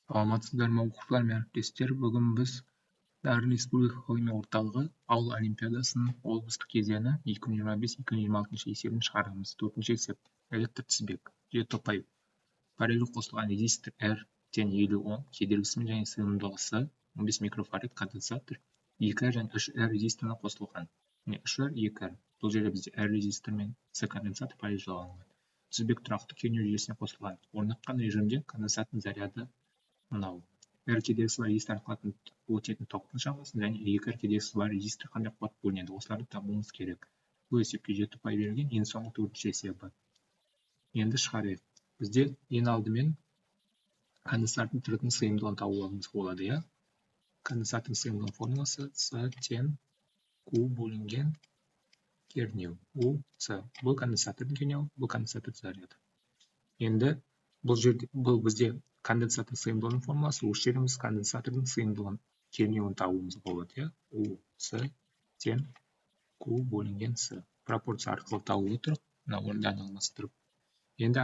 Саламатсыздар ма оқушылар мен әріптестер? Бүгін біз Дарын Республикалық ғылыми орталығы ауыл олимпиадасының облыстық кезеңі 2025-2026 есебін шығарамыз. 4-ші есеп электр тізбек жеті параллель қосылған резистор R тең 50 Ом кедергісімен және сыйымдылығы С 15 микрофарад конденсатор 2R және 3R резисторына қосылған. 3R 2R. Бұл жерде бізде R резистор мен С конденсатор параллель жалғанған. Тізбек тұрақты кернеу жүйесіне қосылған. Орнатқан режимде конденсаттың заряды мынау. R кедергісі бар резистор арқылы өтетін токтың шамасын және 2R кедергісі бар резистор қандай қуат бөлінеді. Осыларды табуымыз керек. Бұл есепке 7 ұпай берілген. Ең соңғы 4-ші есебі. Енді шығарайық. Бізде ең алдымен конденсаттың түрінің сыйымдылығын табуымыз болады, иә? Конденсаттың сыйымдылығының формуласы С тең Q бөлінген кернеу. U С. Бұл конденсатордың кернеуі, бұл конденсатор заряды. Енді бұл бізде конденсаттың сыйымдылығының формуласы. Осы жеріміз конденсатордың сыйымдылығын кернеуін табуымыз болады, иә? U С тең Q бөлінген С. Пропорция арқылы тауып отырық. Мына орындарына алмастырып. Енді